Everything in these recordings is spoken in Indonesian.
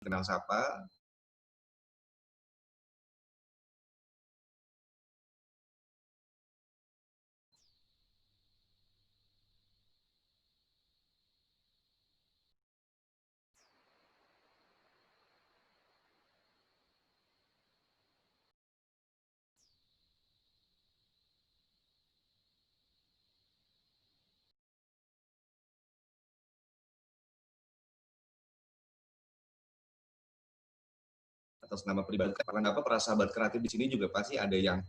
Kenal sapa. Atas nama pribadi, karena apa, para sahabat kreatif di sini juga pasti ada yang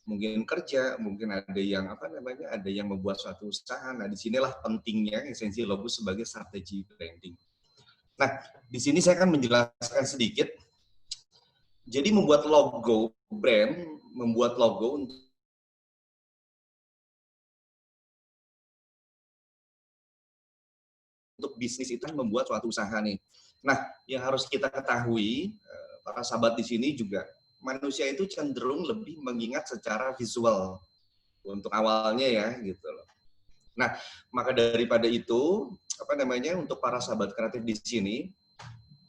mungkin kerja, mungkin ada yang apa namanya, ada yang membuat suatu usaha. Nah, disinilah pentingnya esensi logo sebagai strategi branding. Nah, di sini saya akan menjelaskan sedikit. Jadi membuat logo brand, membuat logo untuk bisnis itu membuat suatu usaha nih. Nah, yang harus kita ketahui, para sahabat di sini juga, manusia itu cenderung lebih mengingat secara visual untuk awalnya ya, gitu loh. Nah, maka daripada itu, apa namanya, untuk para sahabat kreatif di sini,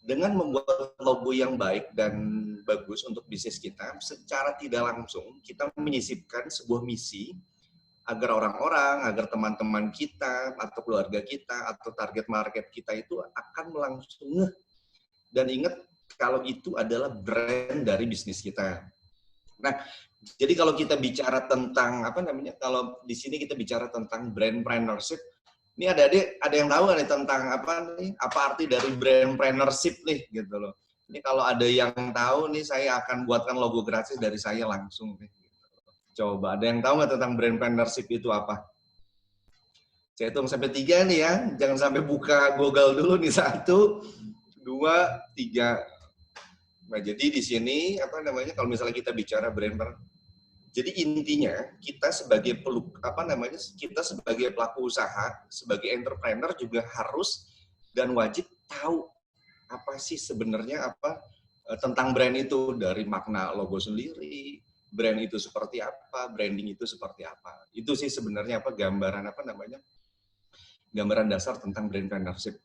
dengan membuat logo yang baik dan bagus untuk bisnis kita, secara tidak langsung kita menyisipkan sebuah misi agar orang-orang, agar teman-teman kita, atau keluarga kita, atau target market kita itu akan langsung ngeh dan ingat kalau itu adalah brand dari bisnis kita. Nah, jadi kalau kita bicara tentang apa namanya, kalau di sini kita bicara tentang brandpreneurship, ini ada yang tahu nih tentang apa nih, apa arti dari brandpreneurship nih gitu loh. Ini kalau ada yang tahu nih, saya akan buatkan logo gratis dari saya langsung nih. Coba ada yang tahu nggak tentang brandpreneurship itu apa? Saya hitung sampai 3 nih ya, jangan sampai buka Google dulu nih, 1, 2, 3. Nah, jadi di sini apa namanya, kalau misalnya kita bicara brand, jadi intinya kita sebagai apa namanya, kita sebagai pelaku usaha, sebagai entrepreneur juga harus dan wajib tahu apa sih sebenarnya apa tentang brand itu, dari makna logo sendiri, brand itu seperti apa, branding itu seperti apa. Itu sih sebenarnya apa gambaran apa namanya, gambaran dasar tentang brandpreneurship.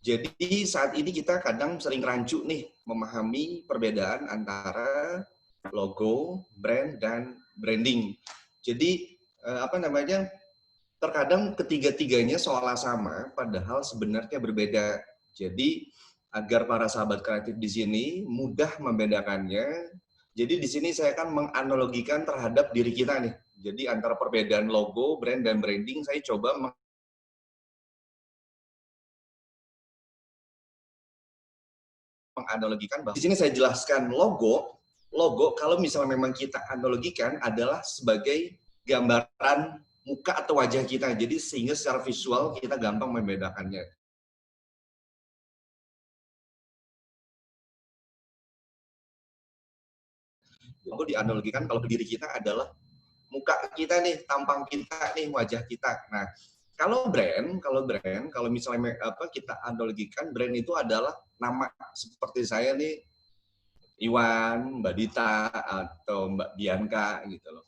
Jadi saat ini kita kadang sering rancu nih memahami perbedaan antara logo, brand, dan branding. Jadi apa namanya, terkadang ketiga-tiganya seolah sama, padahal sebenarnya berbeda. Jadi agar para sahabat kreatif di sini mudah membedakannya. Jadi di sini saya akan menganalogikan terhadap diri kita nih. Jadi antara perbedaan logo, brand, dan branding, saya coba menganalogikan bahwa di sini saya jelaskan logo kalau misalnya memang kita analogikan adalah sebagai gambaran muka atau wajah kita. Jadi sehingga secara visual kita gampang membedakannya. Logo dianalogikan kalau ke diri kita adalah muka kita nih, tampang kita nih, wajah kita. Nah, kalau misalnya apa kita analogikan, brand itu adalah nama, seperti saya nih, Iwan, Mbak Dita, atau Mbak Bianca gitu loh.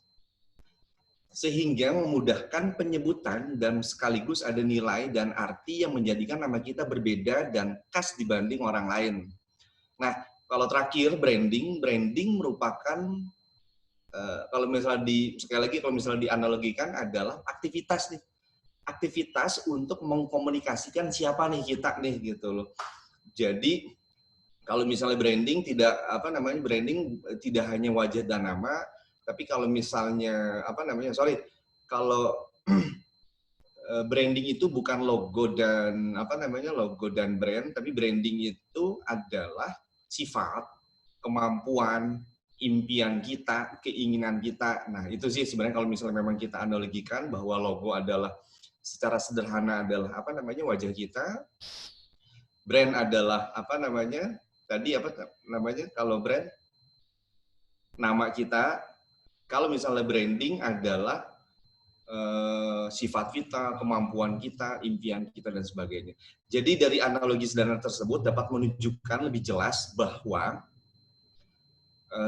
Sehingga memudahkan penyebutan dan sekaligus ada nilai dan arti yang menjadikan nama kita berbeda dan khas dibanding orang lain. Nah, kalau terakhir branding merupakan kalau misalnya sekali lagi kalau misalnya dianalogikan adalah aktivitas nih. Aktivitas untuk mengkomunikasikan siapa nih kita nih gitu loh. Jadi kalau misalnya branding tidak apa namanya, branding tidak hanya wajah dan nama, tapi kalau misalnya apa namanya, kalau branding itu bukan logo dan apa namanya, logo dan brand, tapi branding itu adalah sifat, kemampuan, impian kita, keinginan kita. Nah, itu sih sebenarnya kalau misalnya memang kita analogikan bahwa logo adalah secara sederhana adalah apa namanya, wajah kita, brand adalah apa namanya, tadi apa namanya, kalau brand nama kita, kalau misalnya branding adalah sifat kita, kemampuan kita, impian kita, dan sebagainya. Jadi dari analogi sederhana tersebut dapat menunjukkan lebih jelas bahwa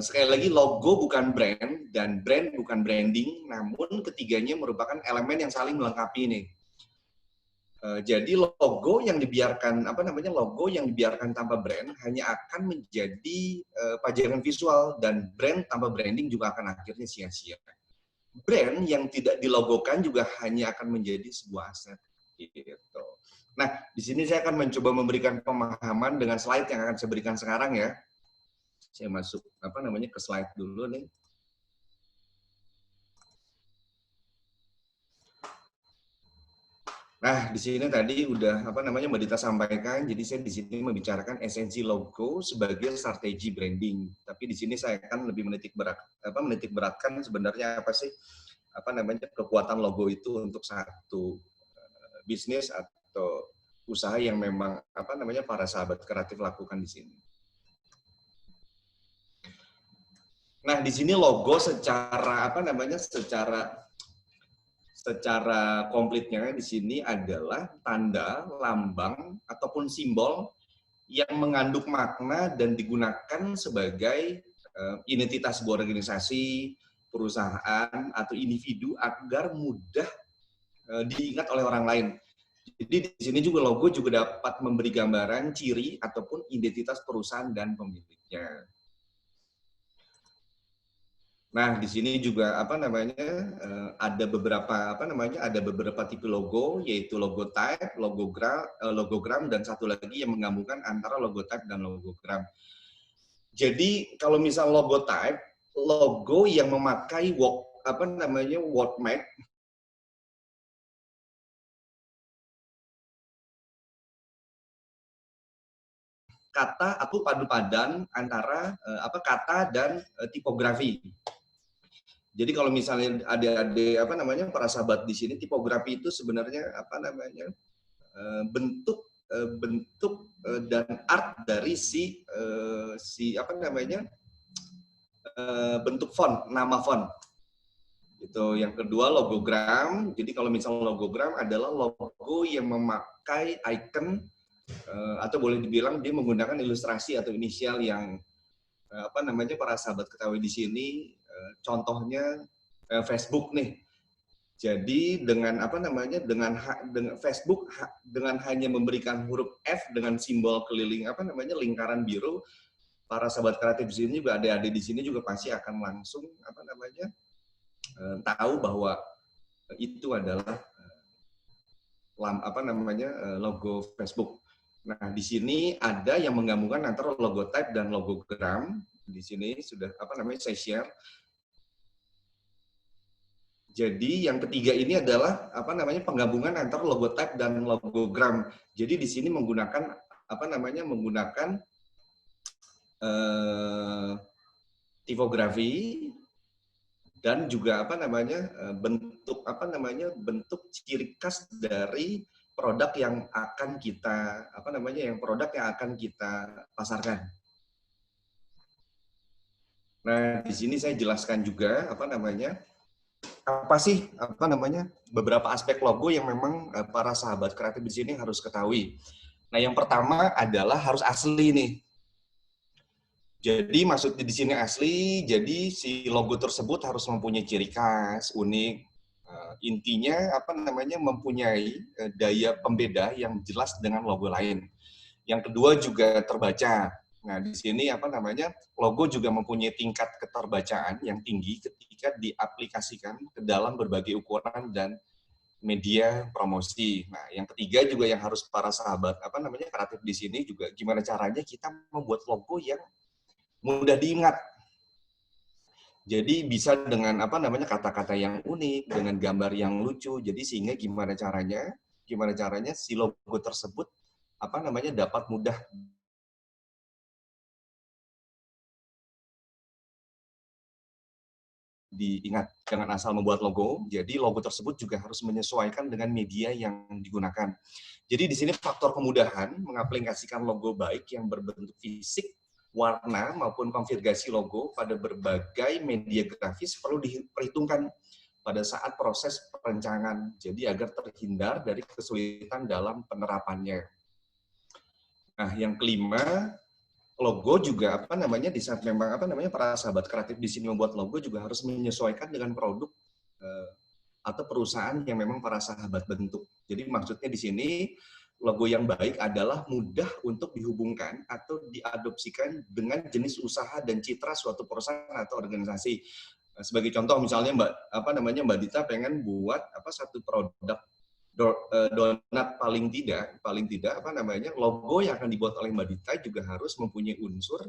sekali lagi logo bukan brand dan brand bukan branding, namun ketiganya merupakan elemen yang saling melengkapi nih. Jadi logo yang dibiarkan logo yang dibiarkan tanpa brand hanya akan menjadi pajangan visual, dan brand tanpa branding juga akan akhirnya sia-sia. Brand yang tidak dilogokan juga hanya akan menjadi sebuah aset gitu. Nah, di sini saya akan mencoba memberikan pemahaman dengan slide yang akan saya berikan sekarang ya. Saya masuk ke slide dulu nih. Nah, di sini tadi udah Mbak Dita sampaikan, jadi saya di sini membicarakan esensi logo sebagai strategi branding. Tapi di sini saya akan lebih menitik beratkan sebenarnya apa sih kekuatan logo itu untuk satu bisnis atau usaha yang memang para sahabat kreatif lakukan di sini. Nah, di sini logo secara secara komplitnya di sini adalah tanda, lambang, ataupun simbol yang mengandung makna dan digunakan sebagai identitas sebuah organisasi, perusahaan, atau individu agar mudah diingat oleh orang lain. Jadi di sini juga logo juga dapat memberi gambaran, ciri, ataupun identitas perusahaan dan pemiliknya. Nah, di sini juga ada beberapa tipe logo, yaitu logotype, logogram, dan satu lagi yang menggabungkan antara logotype dan logogram. Jadi kalau misal logotype, logo yang memakai word map kata atau padu padan antara kata dan tipografi. Jadi kalau misalnya ada para sahabat di sini, tipografi itu sebenarnya bentuk dan art dari bentuk font, nama font. Itu yang kedua logogram. Jadi kalau misalnya logogram adalah logo yang memakai icon atau boleh dibilang dia menggunakan ilustrasi atau inisial yang para sahabat ketahui di sini. Contohnya Facebook nih. Jadi dengan dengan Facebook dengan hanya memberikan huruf F dengan simbol keliling lingkaran biru, para sahabat kreatif di sini juga adik-adik di sini juga pasti akan langsung tahu bahwa itu adalah logo Facebook. Nah, di sini ada yang menggabungkan antara logotype dan logogram. Di sini sudah saya share. Jadi yang ketiga ini adalah penggabungan antara logotype dan logogram. Jadi di sini menggunakan tipografi dan juga bentuk ciri khas dari produk yang akan kita pasarkan. Nah, di sini saya jelaskan juga apa sih beberapa aspek logo yang memang para sahabat kreatif di sini harus ketahui. Nah, yang pertama adalah harus asli nih. Jadi maksudnya di sini asli, jadi si logo tersebut harus mempunyai ciri khas, unik. Intinya mempunyai daya pembeda yang jelas dengan logo lain. Yang kedua juga terbaca. Nah, di sini logo juga mempunyai tingkat keterbacaan yang tinggi ketika diaplikasikan ke dalam berbagai ukuran dan media promosi. Nah, yang ketiga juga yang harus para sahabat kreatif di sini juga gimana caranya kita membuat logo yang mudah diingat. Jadi bisa dengan kata-kata yang unik, dengan gambar yang lucu. Jadi sehingga gimana caranya si logo tersebut dapat mudah diingat. Jangan asal membuat logo, jadi logo tersebut juga harus menyesuaikan dengan media yang digunakan. Jadi di sini faktor kemudahan mengaplikasikan logo baik yang berbentuk fisik, warna, maupun konfigurasi logo pada berbagai media grafis perlu diperhitungkan pada saat proses perencanaan, jadi agar terhindar dari kesulitan dalam penerapannya. Nah, yang kelima, logo juga di saat memang para sahabat kreatif di sini membuat logo juga harus menyesuaikan dengan produk atau perusahaan yang memang para sahabat bentuk. Jadi maksudnya di sini logo yang baik adalah mudah untuk dihubungkan atau diadopsikan dengan jenis usaha dan citra suatu perusahaan atau organisasi. Sebagai contoh misalnya Mbak Dita pengen buat satu produk donat, paling tidak logo yang akan dibuat oleh Mbak Dita juga harus mempunyai unsur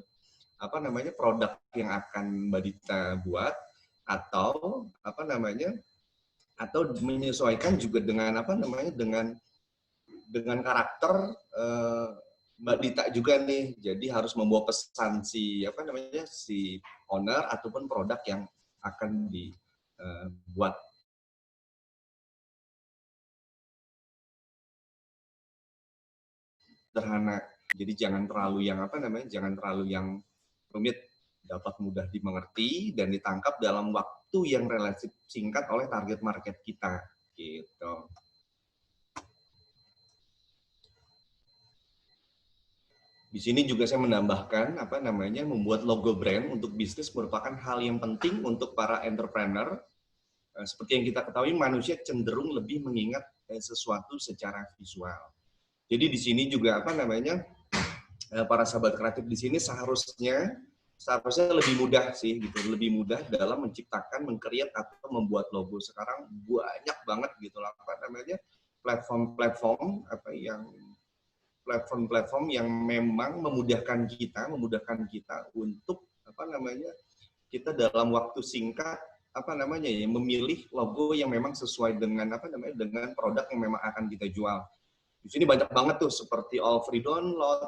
produk yang akan Mbak Dita buat, atau atau menyesuaikan juga dengan dengan karakter Mbak Dita juga nih. Jadi harus membawa pesan si owner ataupun produk yang akan dibuat. Sederhana. Jadi jangan terlalu yang rumit, dapat mudah dimengerti dan ditangkap dalam waktu yang relatif singkat oleh target market kita gitu. Di sini juga saya menambahkan membuat logo brand untuk bisnis merupakan hal yang penting untuk para entrepreneur. Seperti yang kita ketahui, manusia cenderung lebih mengingat sesuatu secara visual. Jadi di sini juga para sahabat kreatif di sini seharusnya lebih mudah sih gitu, lebih mudah dalam menciptakan, meng-create atau membuat logo. Sekarang banyak banget gitu platform yang memang memudahkan kita untuk kita dalam waktu singkat memilih logo yang memang sesuai dengan dengan produk yang memang akan kita jual. Di sini banyak banget tuh seperti all free download,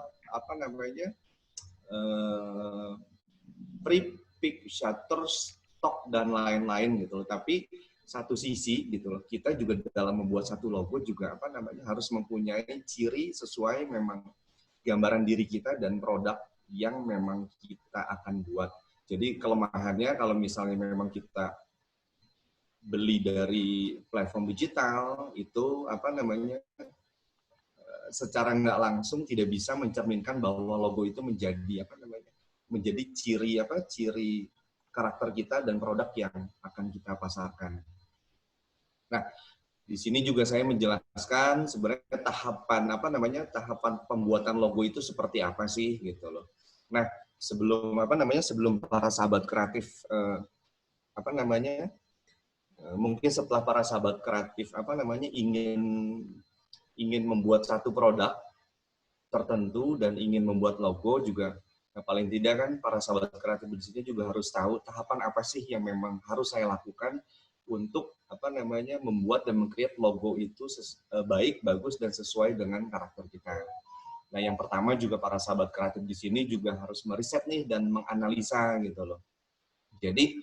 free pick, Shutterstock dan lain-lain gitu. Tapi satu sisi gitu loh, kita juga dalam membuat satu logo juga harus mempunyai ciri sesuai memang gambaran diri kita dan produk yang memang kita akan buat. Jadi kelemahannya kalau misalnya memang kita beli dari platform digital itu secara nggak langsung tidak bisa mencerminkan bahwa logo itu menjadi menjadi ciri karakter kita dan produk yang akan kita pasarkan. Nah, di sini juga saya menjelaskan sebenarnya tahapan pembuatan logo itu seperti apa sih gitu loh. Nah, sebelum sebelum para sahabat kreatif mungkin setelah para sahabat kreatif ingin membuat satu produk tertentu dan ingin membuat logo juga, paling tidak kan para sahabat kreatif di sini juga harus tahu tahapan apa sih yang memang harus saya lakukan untuk membuat dan meng-create logo itu baik, bagus dan sesuai dengan karakter kita. Nah, yang pertama juga para sahabat kreatif di sini juga harus meriset nih dan menganalisa gitu loh. Jadi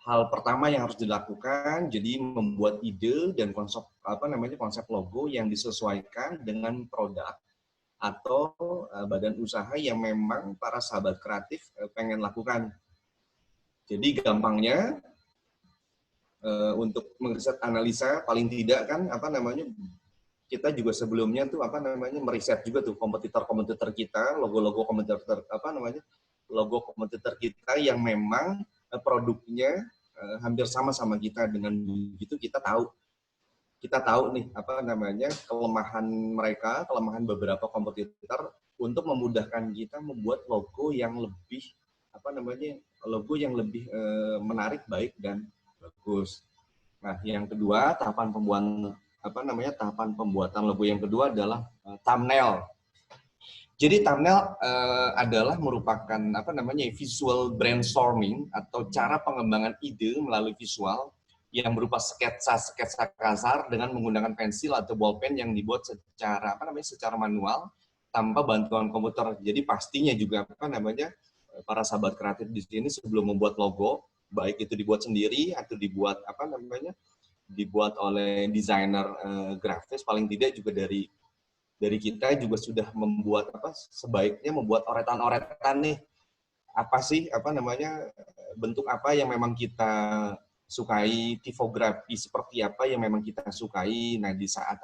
hal pertama yang harus dilakukan jadi membuat ide dan konsep logo yang disesuaikan dengan produk atau badan usaha yang memang para sahabat kreatif pengen lakukan. Jadi gampangnya untuk meriset analisa paling tidak kan kita juga sebelumnya tuh meriset juga tuh kompetitor kita, logo-logo kompetitor logo kompetitor kita yang memang produknya hampir sama kita. Dengan begitu kita tahu nih kelemahan mereka, kelemahan beberapa kompetitor untuk memudahkan kita membuat logo yang lebih menarik, baik dan bagus. Nah, yang kedua tahapan pembuatan logo yang kedua adalah thumbnail. Jadi thumbnail adalah merupakan visual brainstorming atau cara pengembangan ide melalui visual yang berupa sketsa kasar dengan menggunakan pensil atau bolpen yang dibuat secara secara manual tanpa bantuan komputer. Jadi pastinya juga para sahabat kreatif di sini sebelum membuat logo, baik itu dibuat sendiri atau dibuat dibuat oleh desainer grafis, paling tidak juga dari kita juga sudah membuat sebaiknya membuat oretan-oretan nih, apa sih bentuk apa yang memang kita sukai, tipografi seperti apa yang memang kita sukai. Nah, di saat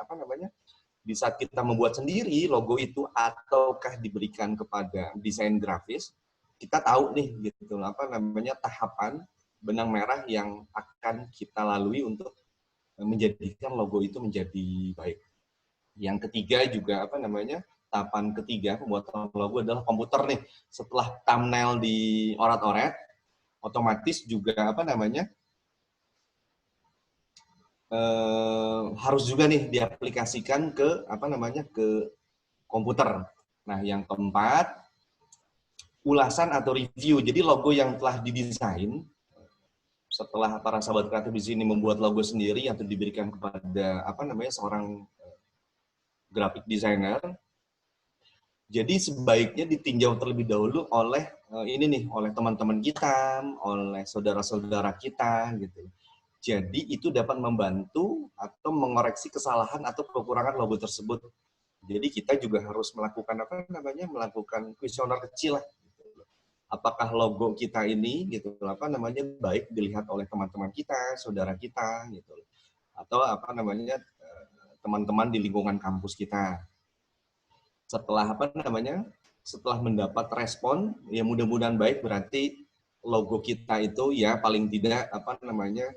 di saat kita membuat sendiri logo itu ataukah diberikan kepada desain grafis, kita tahu nih gitu tahapan benang merah yang akan kita lalui untuk menjadikan logo itu menjadi baik. Yang ketiga juga apa namanya, tahapan ketiga pembuatan logo adalah komputer nih. Setelah thumbnail dioret-oret, otomatis juga apa namanya, harus juga nih diaplikasikan ke apa namanya, ke komputer. Nah, yang keempat, ulasan atau review. Jadi logo yang telah didesain setelah para sahabat kreatif di sini membuat logo sendiri atau diberikan kepada apa namanya, seorang graphic designer. Jadi sebaiknya ditinjau terlebih dahulu oleh ini nih, oleh teman-teman kita, oleh saudara-saudara kita gitu. Jadi itu dapat membantu atau mengoreksi kesalahan atau kekurangan logo tersebut. Jadi kita juga harus melakukan apa namanya, melakukan kuesioner kecil lah. Apakah logo kita ini gitu apa namanya, baik dilihat oleh teman-teman kita, saudara kita gitu, atau apa namanya, teman-teman di lingkungan kampus kita. Setelah apa namanya, setelah mendapat respon ya mudah-mudahan baik, berarti logo kita itu ya paling tidak apa namanya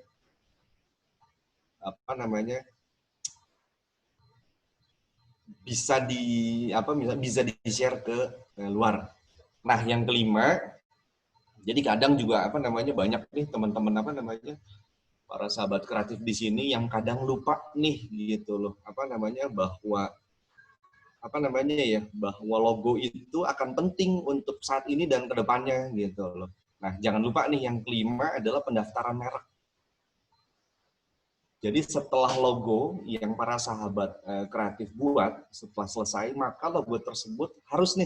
bisa bisa di-share ke luar. Nah, yang kelima, jadi kadang juga apa namanya, banyak nih teman-teman apa namanya, para sahabat kreatif di sini yang kadang lupa nih gitu loh, apa namanya, bahwa apa namanya ya, bahwa logo itu akan penting untuk saat ini dan kedepannya gitu loh. Nah, jangan lupa nih yang kelima adalah pendaftaran merek. Jadi setelah logo yang para sahabat kreatif buat, setelah selesai, maka logo tersebut harus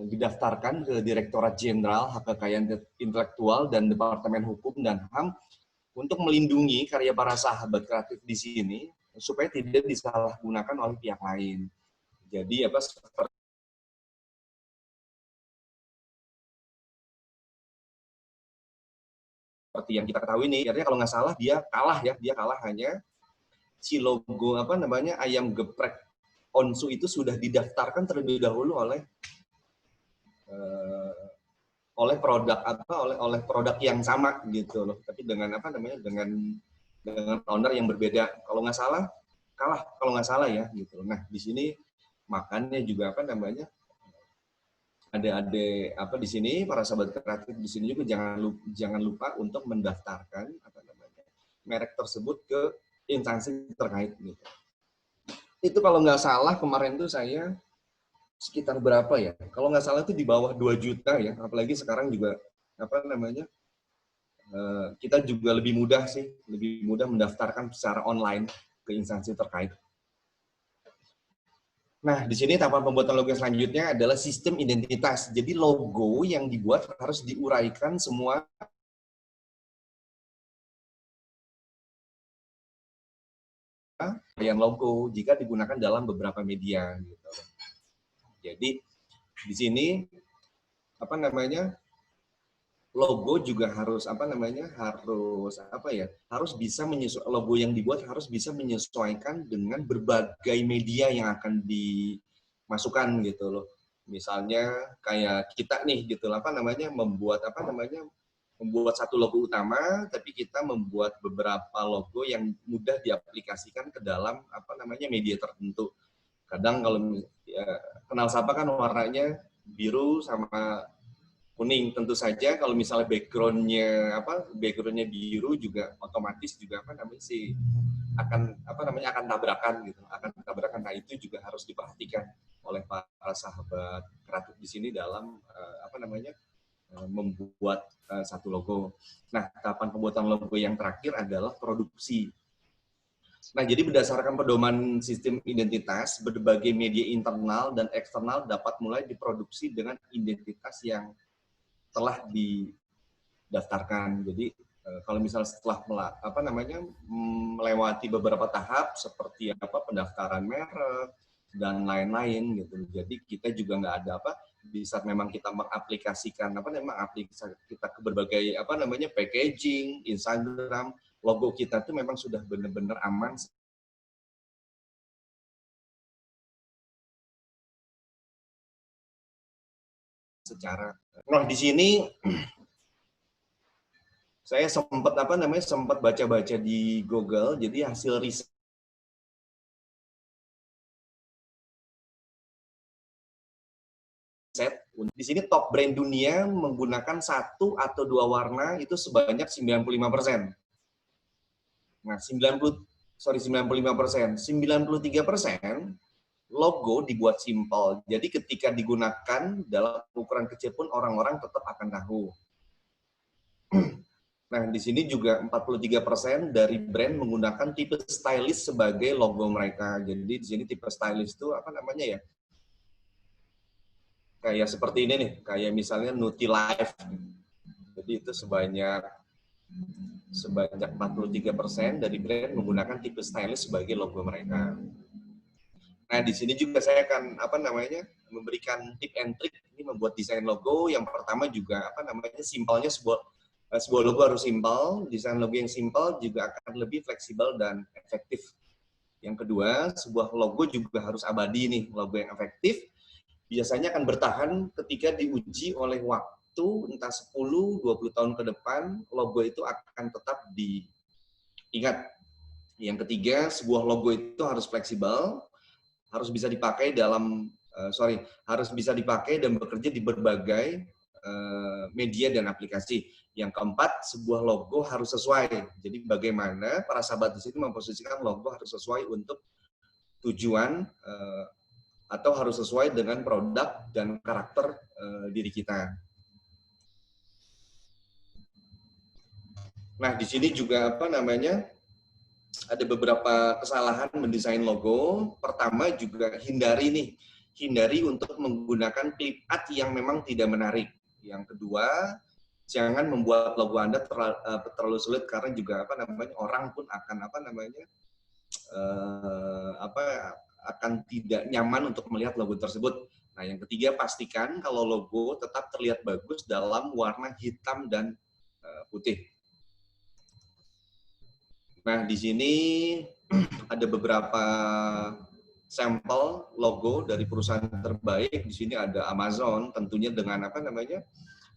didaftarkan ke Direktorat Jenderal Hak Kekayaan Intelektual dan Departemen Hukum dan HAM untuk melindungi karya para sahabat kreatif di sini supaya tidak disalahgunakan oleh pihak lain. Jadi apa, seperti yang kita ketahui nih, artinya kalau nggak salah dia kalah hanya si logo apa namanya, ayam geprek Onsu itu sudah didaftarkan terlebih dahulu uh, oleh produk apa, oleh produk yang sama gitu loh, tapi dengan apa namanya, dengan owner yang berbeda. Kalau nggak salah kalah, kalau nggak salah ya gitu. Nah, di sini makanya juga apa namanya, ada apa di sini para sahabat kreatif di sini juga jangan lupa untuk mendaftarkan apa namanya, merek tersebut ke instansi terkait gitu. Itu kalau nggak salah kemarin tuh saya sekitar berapa ya? Kalau nggak salah itu di bawah 2 juta ya. Apalagi sekarang juga apa namanya, kita juga lebih mudah mendaftarkan secara online ke instansi terkait. Nah, di sini tahapan pembuatan logo selanjutnya adalah sistem identitas. Jadi logo yang dibuat harus diuraikan semua yang logo jika digunakan dalam beberapa media gitu. Jadi di sini apa namanya, logo juga harus apa namanya, harus bisa logo yang dibuat harus bisa menyesuaikan dengan berbagai media yang akan dimasukkan gitu loh. Misalnya kayak kita nih gitu, membuat satu logo utama, tapi kita membuat beberapa logo yang mudah diaplikasikan ke dalam apa namanya, media tertentu. Kadang kalau ya, kenal sapa kan warnanya biru sama kuning, tentu saja kalau misalnya backgroundnya biru juga otomatis juga apa namanya sih, akan tabrakan. Nah, itu juga harus diperhatikan oleh para sahabat kreatif di sini dalam membuat satu logo. Nah, tahapan pembuatan logo yang terakhir adalah produksi. Nah, jadi berdasarkan pedoman sistem identitas, berbagai media internal dan eksternal dapat mulai diproduksi dengan identitas yang telah didaftarkan. Jadi kalau misalnya setelah melewati beberapa tahap seperti pendaftaran merek dan lain-lain gitu. Jadi kita juga nggak ada di saat memang kita mengaplikasikan aplikasi kita ke berbagai packaging, Instagram, logo kita tuh memang sudah benar-benar aman secara. Nah, di sini Saya sempat sempat baca-baca di Google, jadi hasil riset di sini top brand dunia menggunakan satu atau dua warna itu sebanyak 95%. Nah, 95%. 93% logo dibuat simpel. Jadi ketika digunakan dalam ukuran kecil pun orang-orang tetap akan tahu. Nah, di sini juga 43% dari brand menggunakan tipe stylish sebagai logo mereka. Jadi di sini tipe stylish itu apa namanya ya? Kayak seperti ini nih, kayak misalnya Nutilife. Jadi itu sebanyak 43% dari brand menggunakan tipe stylish sebagai logo mereka. Nah, di sini juga saya akan memberikan tip and trick ini membuat desain logo. Yang pertama juga simpelnya sebuah logo harus simpel, desain logo yang simpel juga akan lebih fleksibel dan efektif. Yang kedua, sebuah logo juga harus abadi nih. Logo yang efektif biasanya akan bertahan ketika diuji oleh waktu, entah 10-20 tahun ke depan, logo itu akan tetap diingat. Yang ketiga, sebuah logo itu harus fleksibel, harus bisa dipakai harus bisa dipakai dan bekerja di berbagai media dan aplikasi. Yang keempat, sebuah logo harus sesuai. Jadi bagaimana para sahabat di sini memposisikan logo harus sesuai untuk tujuan atau harus sesuai dengan produk dan karakter diri kita. Nah, di sini juga ada beberapa kesalahan mendesain logo. Pertama juga hindari untuk menggunakan clip art yang memang tidak menarik. Yang kedua, jangan membuat logo Anda terlalu sulit karena juga orang pun akan akan tidak nyaman untuk melihat logo tersebut. Nah, yang ketiga, pastikan kalau logo tetap terlihat bagus dalam warna hitam dan putih. Nah, di sini ada beberapa sampel logo dari perusahaan terbaik. Di sini ada Amazon, tentunya dengan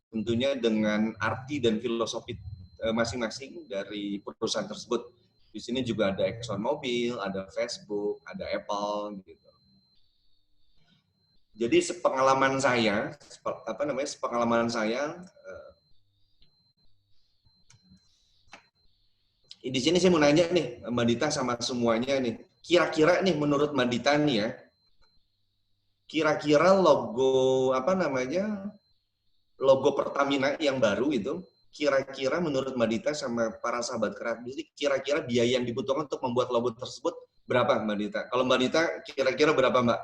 tentunya dengan arti dan filosofi masing-masing dari perusahaan tersebut. Di sini juga ada ExxonMobil, ada Facebook, ada Apple, gitu. Jadi sepengalaman saya, di sini saya mau nanya nih, Mbak Dita sama semuanya nih. Kira-kira nih menurut Mbak Dita nih ya, kira-kira logo Pertamina yang baru itu, kira-kira menurut Mbak Dita sama para sahabat kreatif, kira-kira biaya yang dibutuhkan untuk membuat logo tersebut berapa, Mbak Dita? Kalau Mbak Dita, kira-kira berapa, Mbak?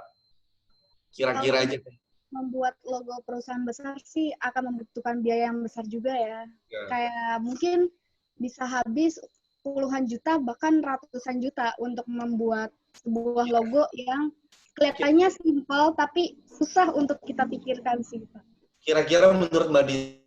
Kira-kira aja. Membuat logo perusahaan besar sih akan membutuhkan biaya yang besar juga ya. Kayak mungkin bisa habis puluhan juta, bahkan ratusan juta untuk membuat sebuah logo yang kelihatannya simpel, tapi susah untuk kita pikirkan sih, Pak. Kira-kira menurut Mbak Dita,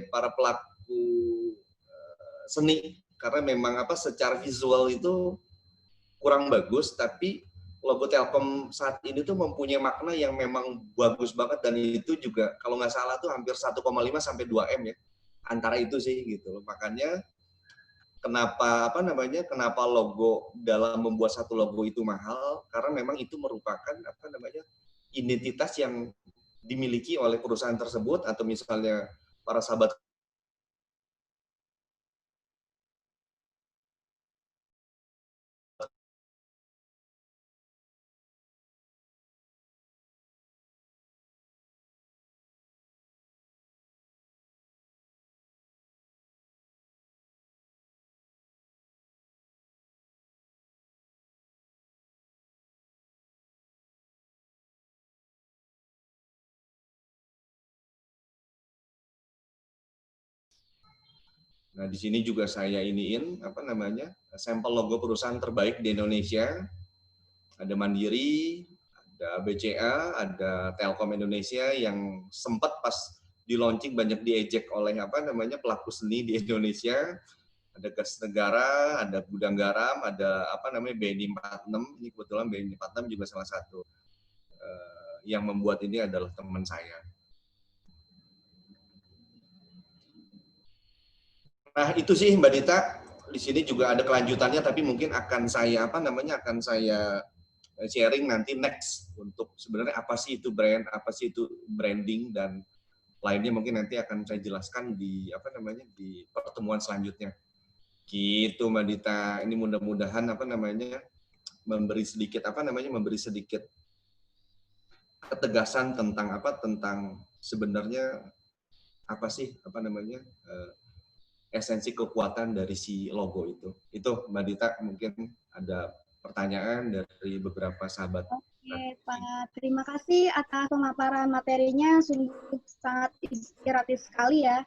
para pelaku seni, karena memang secara visual itu kurang bagus, tapi logo Telkom saat ini tuh mempunyai makna yang memang bagus banget, dan itu juga kalau nggak salah tuh hampir 1,5 sampai 2 M ya, antara itu sih gitu. Makanya kenapa logo dalam membuat satu logo itu mahal, karena memang itu merupakan identitas yang dimiliki oleh perusahaan tersebut, atau misalnya para sahabat Nah, di sini juga saya iniin sampel logo perusahaan terbaik di Indonesia. Ada Mandiri, ada BCA, ada Telkom Indonesia yang sempat pas di launching banyak diejek oleh pelaku seni di Indonesia. Ada Gas Negara, ada Gudang Garam, ada BNI 46. Ini kebetulan BNI 46 juga salah satu yang membuat ini adalah teman saya. Nah, itu sih Mbak Dita. Di sini juga ada kelanjutannya, tapi mungkin akan saya sharing nanti next untuk sebenarnya apa sih itu brand, apa sih itu branding, dan lainnya mungkin nanti akan saya jelaskan di di pertemuan selanjutnya. Gitu Mbak Dita. Ini mudah-mudahan memberi sedikit ketegasan tentang tentang sebenarnya apa sih esensi kekuatan dari si logo itu. Itu Mbak Dita, mungkin ada pertanyaan dari beberapa sahabat. Oke Pak, terima kasih atas pemaparan materinya, sungguh sangat inspiratif sekali ya.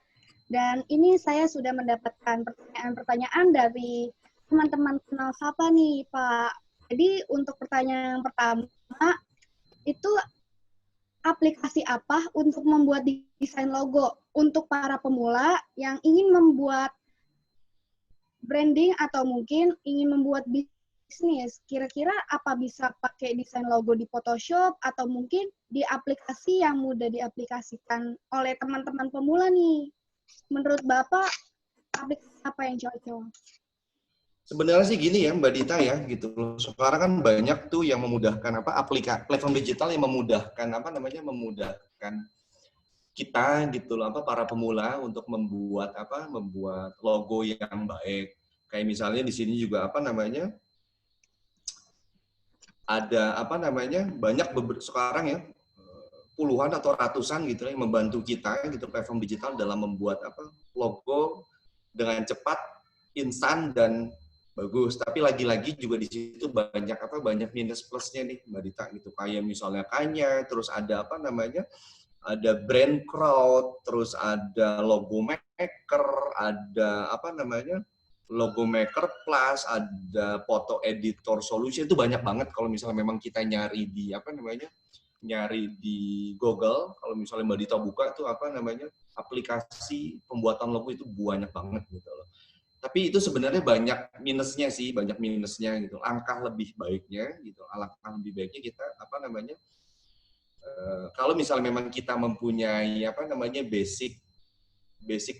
Dan ini saya sudah mendapatkan pertanyaan-pertanyaan dari teman-teman kenal sapa nih Pak. Jadi untuk pertanyaan yang pertama, itu aplikasi apa untuk membuat desain logo untuk para pemula yang ingin membuat branding atau mungkin ingin membuat bisnis? Kira-kira apa bisa pakai desain logo di Photoshop atau mungkin di aplikasi yang mudah diaplikasikan oleh teman-teman pemula nih? Menurut Bapak, aplikasi apa yang cocok? Sebenarnya sih gini ya Mbak Dita ya, gitu. Sekarang kan banyak tuh yang memudahkan aplikasi platform digital yang memudahkan memudahkan kita gitu loh, para pemula untuk membuat membuat logo yang baik. Kayak misalnya di sini juga ada banyak sekarang ya puluhan atau ratusan gitu yang membantu kita gitu platform digital dalam membuat logo dengan cepat, instan, dan bagus. Tapi lagi-lagi juga di situ banyak minus plusnya nih Mbak Dita gitu. Kayak misalnya Kanya, terus ada ada brand crowd, terus ada logo maker, ada logo maker plus, ada foto editor solution. Itu banyak banget kalau misalnya memang kita nyari di nyari di Google. Kalau misalnya Mbak Dita buka tuh aplikasi pembuatan logo itu banyak banget gitu loh. Tapi itu sebenarnya banyak minusnya gitu. Alangkah lebih baiknya kita kalau misalnya memang kita mempunyai basic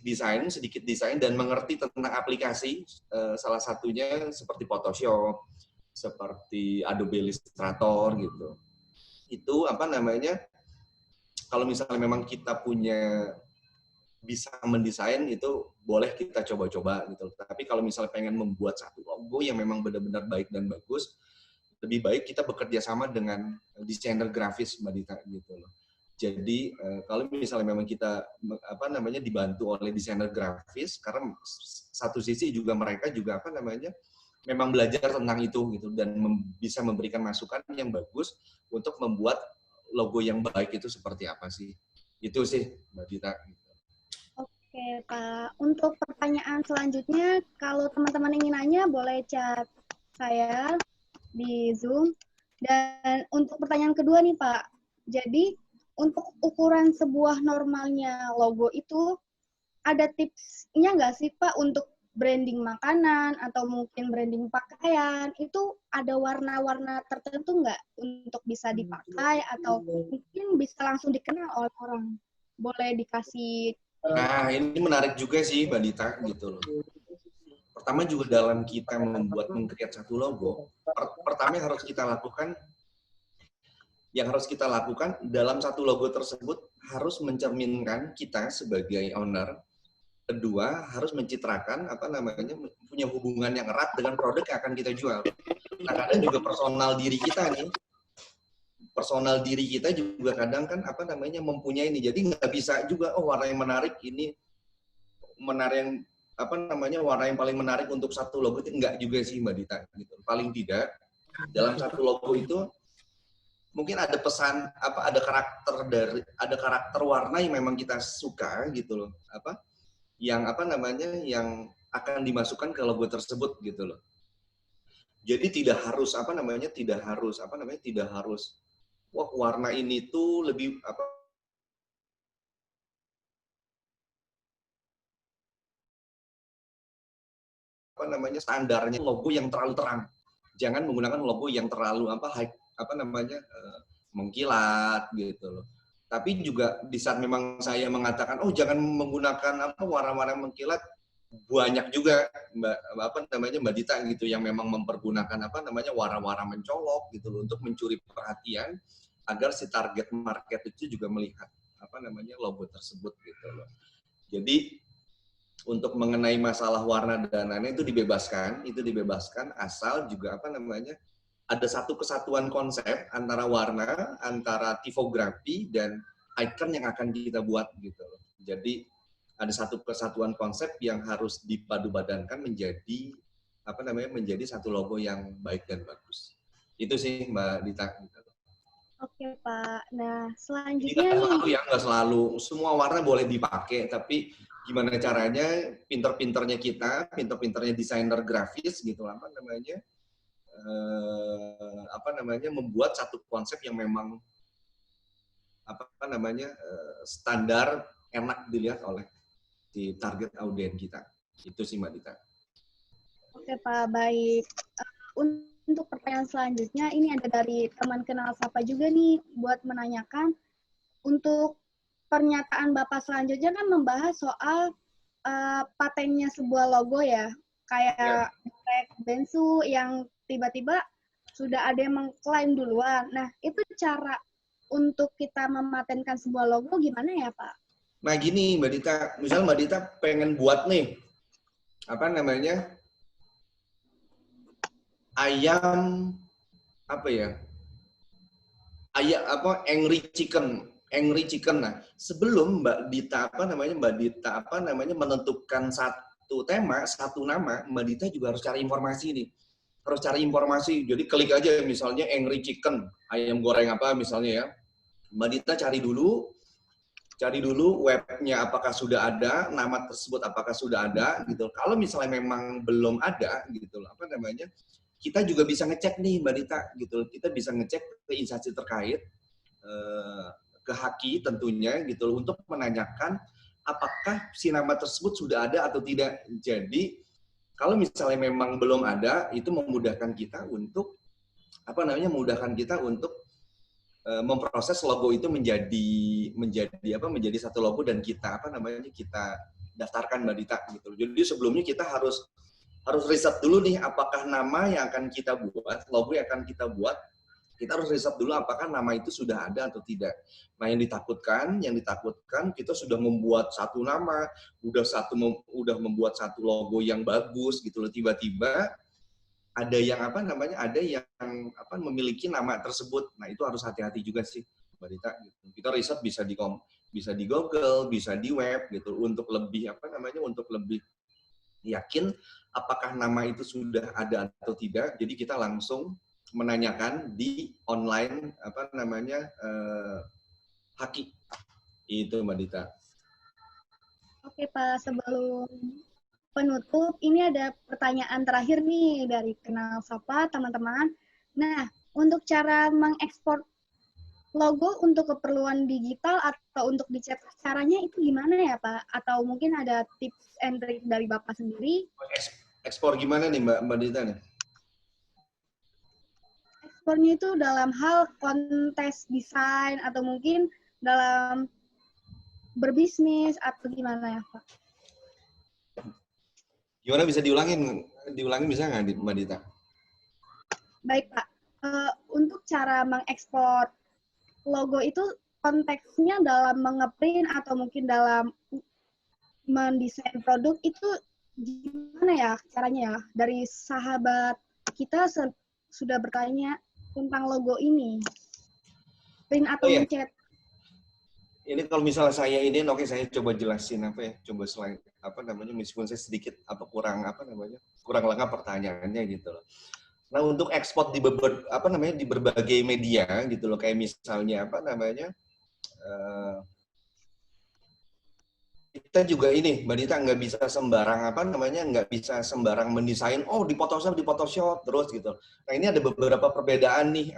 desain, sedikit desain, dan mengerti tentang aplikasi, salah satunya seperti Photoshop, seperti Adobe Illustrator gitu. Itu kalau misalnya memang kita bisa mendesain, itu boleh kita coba-coba gitu. Tapi kalau misalnya pengen membuat satu logo yang memang benar-benar baik dan bagus, lebih baik kita bekerja sama dengan desainer grafis Mbak Dita gitu loh. Jadi kalau misalnya memang kita dibantu oleh desainer grafis, karena satu sisi juga mereka juga memang belajar tentang itu gitu, dan bisa memberikan masukan yang bagus untuk membuat logo yang baik itu seperti apa sih. Itu sih Mbak Dita. Oke Pak, untuk pertanyaan selanjutnya, kalau teman-teman ingin nanya boleh chat saya di Zoom. Dan untuk pertanyaan kedua nih Pak, jadi untuk ukuran sebuah normalnya logo itu ada tipsnya nggak sih Pak untuk branding makanan atau mungkin branding pakaian, itu ada warna-warna tertentu nggak untuk bisa dipakai atau mungkin bisa langsung dikenal oleh orang? Boleh dikasih. Nah, ini menarik juga sih Mbak Dita gitu loh. Pertama juga dalam kita mengkreat satu logo, pertama yang harus kita lakukan dalam satu logo tersebut harus mencerminkan kita sebagai owner. Kedua, harus mencitrakan punya hubungan yang erat dengan produk yang akan kita jual. Nah, kadang juga personal diri kita juga kadang kan mempunyai ini. Jadi nggak bisa juga warna yang menarik ini warna yang paling menarik untuk satu logo, itu enggak juga sih Mbak Dita gitu. Paling tidak dalam satu logo itu mungkin ada pesan ada karakter warna yang memang kita suka gitu loh, yang apa namanya yang akan dimasukkan ke logo tersebut gitu loh. Jadi tidak harus tidak harus wah warna ini tuh lebih standarnya logo yang terlalu terang. Jangan menggunakan logo yang terlalu mengkilat gitu loh. Tapi juga di saat memang saya mengatakan jangan menggunakan warna-warna mengkilat, banyak juga Mbak Dita gitu yang memang mempergunakan warna-warna mencolok gitu loh untuk mencuri perhatian agar si target market itu juga melihat logo tersebut gitu loh. Jadi untuk mengenai masalah warna dan lain-lain itu dibebaskan asal juga ada satu kesatuan konsep antara warna, antara tipografi dan icon yang akan kita buat gitu loh. Jadi ada satu kesatuan konsep yang harus dipadu-badankan menjadi menjadi satu logo yang baik dan bagus. Itu sih Mbak Dita. Oke Pak. Nah selanjutnya nggak selalu semua warna boleh dipakai, tapi gimana caranya pinter-pinternya desainer grafis gitu membuat satu konsep yang memang standar enak dilihat oleh di target audiens kita. Itu sih Mbak Dita. Oke Pak, baik. Untuk pertanyaan selanjutnya, ini ada dari teman kenal Sapa juga nih, buat menanyakan, untuk pernyataan Bapak selanjutnya kan membahas soal patennya sebuah logo ya, kayak Bensu yang tiba-tiba sudah ada yang mengklaim duluan. Nah, itu cara untuk kita mematenkan sebuah logo gimana ya Pak? Nah gini Mbak Dita, misal Mbak Dita pengen buat nih, ayam angry chicken. Nah, sebelum Mbak Dita menentukan satu tema, satu nama, Mbak Dita juga harus cari informasi nih. Jadi klik aja misalnya angry chicken, ayam goreng apa misalnya ya. Mbak Dita cari dulu webnya apakah sudah ada, nama tersebut apakah sudah ada gitu. Kalau misalnya memang belum ada gitu, kita juga bisa ngecek nih Mbak Dita gitu. Kita bisa ngecek ke instansi terkait, ke Haki tentunya gitu untuk menanyakan apakah si nama tersebut sudah ada atau tidak. Jadi kalau misalnya memang belum ada, itu memudahkan kita untuk memproses logo itu menjadi satu logo dan kita kita daftarkan Mbak Dita gitu. Jadi sebelumnya kita harus riset dulu nih apakah nama yang akan kita buat, logo yang akan kita buat, kita harus riset dulu apakah nama itu sudah ada atau tidak. Nah, yang ditakutkan kita sudah membuat satu nama, udah membuat satu logo yang bagus gitu loh, tiba-tiba ada yang memiliki nama tersebut. Nah, itu harus hati-hati juga sih, Mbak Dita. Kita riset bisa di Google, bisa di web gitu untuk lebih untuk lebih yakin apakah nama itu sudah ada atau tidak. Jadi kita langsung menanyakan di online Haki. Itu Mbak Dita. Oke Pak, sebelum penutup, ini ada pertanyaan terakhir nih dari Kenal Sapa, teman-teman. Nah, untuk cara mengekspor logo untuk keperluan digital atau untuk dicetak, caranya itu gimana ya Pak? Atau mungkin ada tips and trick dari Bapak sendiri? Ekspor gimana nih Mbak Dita nih? Ekspornya itu dalam hal kontes desain atau mungkin dalam berbisnis atau gimana ya Pak? Gimana, bisa diulangin bisa nggak Mbak Dita? Baik Pak, untuk cara mengekspor logo itu konteksnya dalam mengeprint atau mungkin dalam mendesain produk itu gimana ya caranya ya? Dari sahabat kita sudah bertanya tentang logo ini, print atau mencet. Ini kalau misalnya saya ini, saya coba jelasin coba selain meskipun saya sedikit kurang lengkap pertanyaannya gitu loh. Nah, untuk ekspor di di berbagai media gitu loh, kayak misalnya kita juga ini, Mbak Dita, nggak bisa sembarang nggak bisa sembarang mendesain. Oh, di Photoshop terus gitu. Nah, ini ada beberapa perbedaan nih,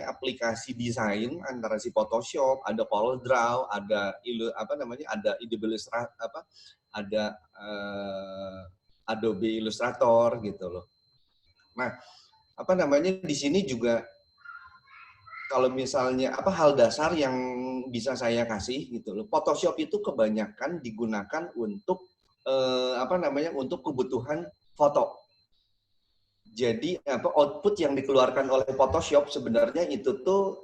aplikasi desain antara si Photoshop, ada CorelDRAW, ada ada ada Adobe Illustrator gitu loh. Nah, di sini juga kalau misalnya hal dasar yang bisa saya kasih gitu loh. Photoshop itu kebanyakan digunakan untuk untuk kebutuhan foto. Jadi output yang dikeluarkan oleh Photoshop sebenarnya itu tuh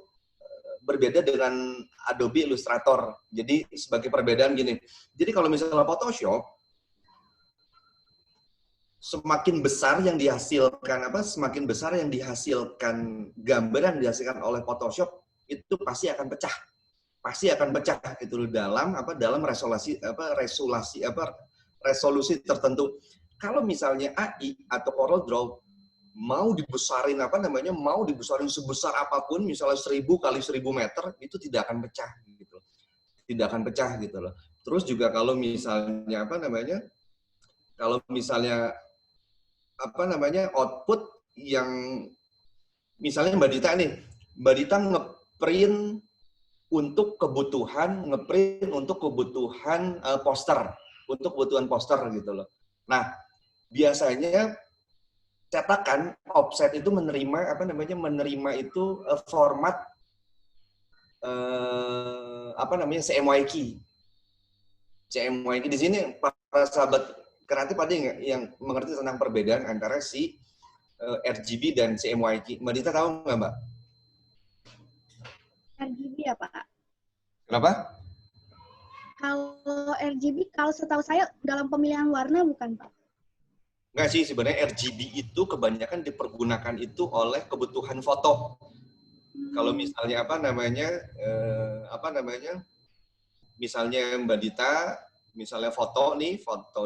berbeda dengan Adobe Illustrator. Jadi sebagai perbedaan gini. Jadi kalau misalnya Photoshop semakin besar yang dihasilkan gambar yang dihasilkan oleh Photoshop itu pasti akan pecah itu dalam resolusi tertentu. Kalau misalnya AI atau CorelDRAW mau dibesarin sebesar apapun, misalnya 1000 kali 1000 meter, itu tidak akan pecah gitu loh. Terus juga kalau misalnya output yang misalnya Mbak Dita ngeprint untuk kebutuhan poster gitu loh. Nah, biasanya cetakan offset itu menerima itu format CMYK. CMYK di sini para sahabat kreatif ada yang mengerti tentang perbedaan antara si RGB dan CMYK. Mbak Dita tahu nggak, Mbak? RGB ya, Pak? Kenapa? Kalau RGB, kalau setahu saya dalam pemilihan warna bukan, Pak? Nggak sih, sebenarnya RGB itu kebanyakan dipergunakan itu oleh kebutuhan foto. Kalau misalnya misalnya Mbak Dita, misalnya foto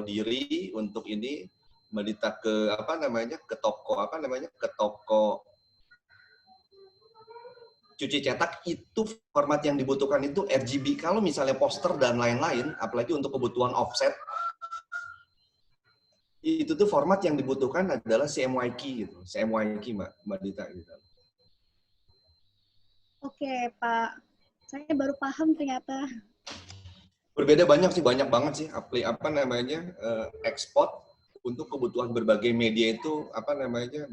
diri untuk ini, Mbak Dita ke toko cuci cetak, itu format yang dibutuhkan itu RGB. Kalau misalnya poster dan lain-lain, apalagi untuk kebutuhan offset, itu tuh format yang dibutuhkan adalah CMYK gitu. CMYK Mbak Dita gitu. Oke, Pak. Saya baru paham ternyata. Berbeda banyak banget sih ekspor untuk kebutuhan berbagai media itu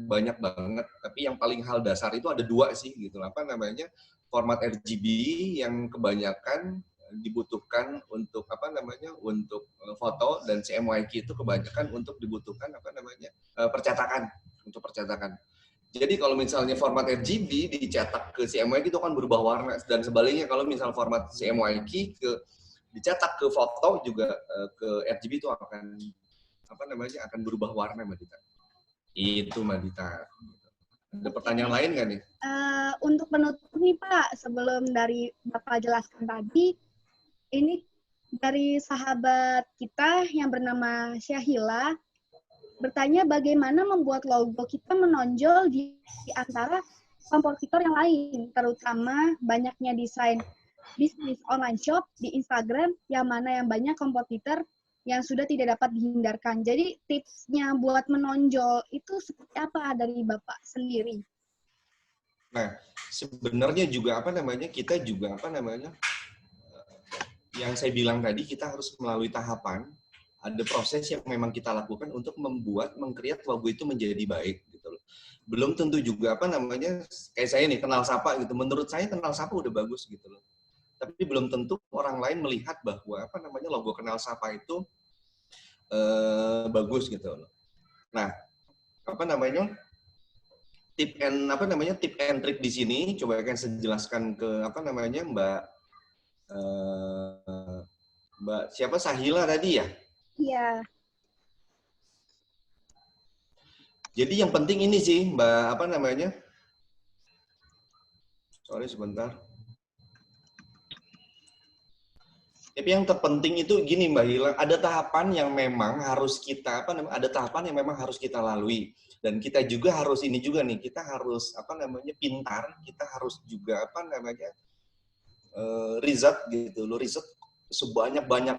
banyak banget. Tapi yang paling hal dasar itu ada 2 sih gitu. Format RGB yang kebanyakan dibutuhkan untuk untuk foto, dan CMYK itu kebanyakan untuk dibutuhkan percetakan. Jadi kalau misalnya format RGB dicetak ke CMYK itu akan berubah warna, dan sebaliknya kalau misal format CMYK dicetak ke foto juga ke RGB itu akan akan berubah warna, Mbak Dita. Itu, Mbak Dita. Ada pertanyaan lain nggak nih? Untuk penutup nih, Pak, sebelum dari Bapak jelaskan tadi, ini dari sahabat kita yang bernama Syahila bertanya bagaimana membuat logo kita menonjol di antara kompetitor yang lain, terutama banyaknya desain bisnis online shop di Instagram yang mana yang banyak kompetitor yang sudah tidak dapat dihindarkan. Jadi tipsnya buat menonjol itu seperti apa dari Bapak sendiri? Nah, sebenarnya juga kita juga yang saya bilang tadi, kita harus melalui tahapan, ada proses yang memang kita lakukan untuk meng-create logo itu menjadi baik gitu loh. Belum tentu juga kayak saya nih kenal sapa gitu. Menurut saya kenal sapa udah bagus gitu loh. Tapi belum tentu orang lain melihat bahwa logo kenal sapa itu bagus gitu loh. Nah, tip and trick di sini coba akan saya jelaskan ke Mbak siapa, Sahila tadi ya? Iya. Jadi yang penting ini sih, Mbak sorry sebentar. Tapi yang terpenting itu gini, Mbak Hila, ada tahapan yang memang harus kita lalui, dan kita juga harus kita harus pintar, kita harus juga riset gitu loh, riset sebanyak-banyak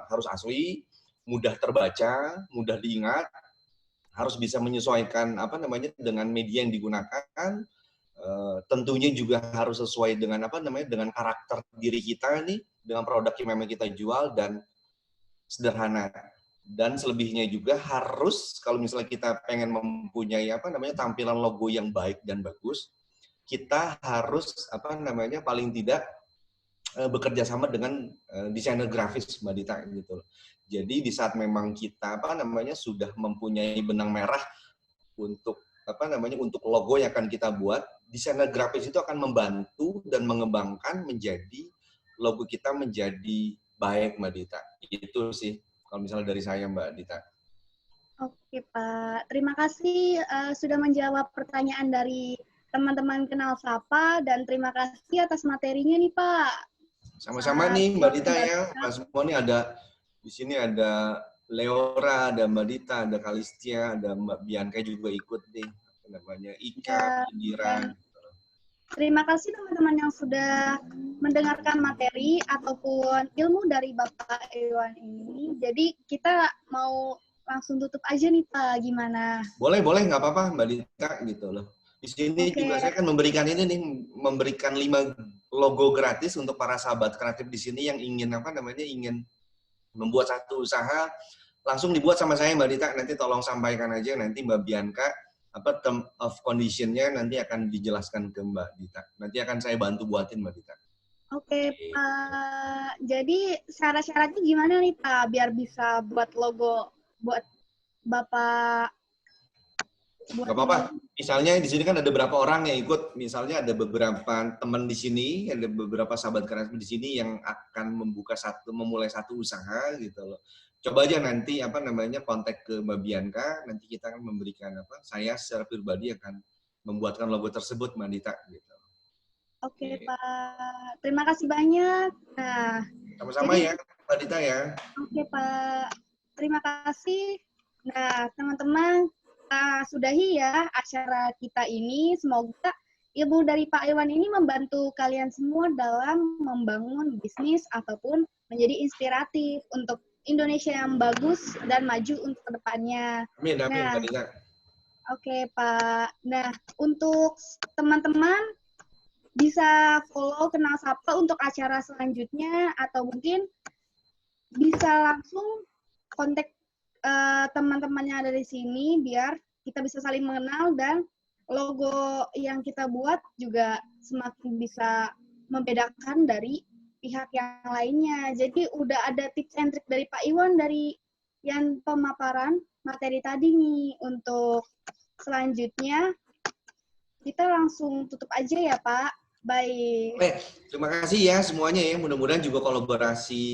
harus asli, mudah terbaca, mudah diingat, harus bisa menyesuaikan apa namanya dengan media yang digunakan. Tentunya juga harus sesuai dengan apa namanya dengan karakter diri kita nih, dengan produk yang memang kita jual dan sederhana. Dan selebihnya juga harus kalau misalnya kita pengen mempunyai apa namanya tampilan logo yang baik dan bagus, kita harus apa namanya paling tidak bekerja sama dengan desainer grafis Mbak Dita gitu. Jadi di saat memang kita apa namanya sudah mempunyai benang merah untuk apa namanya untuk logo yang akan kita buat, desainer grafis itu akan membantu dan mengembangkan menjadi logo kita menjadi baik Mbak Dita. Itu sih kalau misalnya dari saya Mbak Dita. Oke Pak, terima kasih sudah menjawab pertanyaan dari teman-teman Kenal Sapa dan terima kasih atas materinya nih Pak. Sama-sama nih Mbak Dita ya, Mas semua nih ada di sini ada Leora, ada Mbak Dita, ada Kalistia, ada Mbak Bianca juga ikut nih, apa namanya Ika, Indira. Terima kasih teman-teman yang sudah mendengarkan materi ataupun ilmu dari Bapak Iwan ini. Jadi kita mau langsung tutup aja nih Pak, gimana? Boleh, nggak apa-apa Mbak Dita gitu loh. Di sini juga saya kan memberikan ini nih, memberikan 5 logo gratis untuk para sahabat kreatif di sini yang ingin apa namanya ingin membuat satu usaha, langsung dibuat sama saya Mbak Dita. Nanti tolong sampaikan aja nanti Mbak Bianca apa term of condition-nya nanti akan dijelaskan ke Mbak Dita. Nanti akan saya bantu buatin Mbak Dita. Oke Pak. Jadi syarat-syaratnya gimana nih Pak biar bisa buat logo buat Bapak? Gak apa-apa. Misalnya di sini kan ada beberapa orang yang ikut. Misalnya ada beberapa teman di sini, ada beberapa sahabat kreatif di sini yang akan memulai satu usaha gitu loh. Coba aja nanti apa namanya kontak ke Mbak Bianca, nanti kita akan memberikan apa. Saya secara pribadi akan membuatkan logo tersebut Mbak Dita gitu. Oke Pak, terima kasih banyak. Nah, sama-sama ya Mbak Dita ya. Oke Pak, terima kasih. Nah teman-teman, sudahi ya acara kita ini. Semoga ilmu dari Pak Iwan ini membantu kalian semua dalam membangun bisnis ataupun menjadi inspiratif untuk Indonesia yang bagus dan maju untuk kedepannya. Amin, Mbak Dita. Oke Pak. Nah, untuk teman-teman bisa follow Kenal Sapa untuk acara selanjutnya atau mungkin bisa langsung kontak teman-teman yang ada di sini biar kita bisa saling mengenal dan logo yang kita buat juga semakin bisa membedakan dari pihak yang lainnya. Jadi udah ada tips and trick dari Pak Iwan dari yang pemaparan materi tadi nih. Untuk selanjutnya kita langsung tutup aja ya Pak. Baik. Terima kasih ya semuanya ya. Mudah-mudahan juga kolaborasi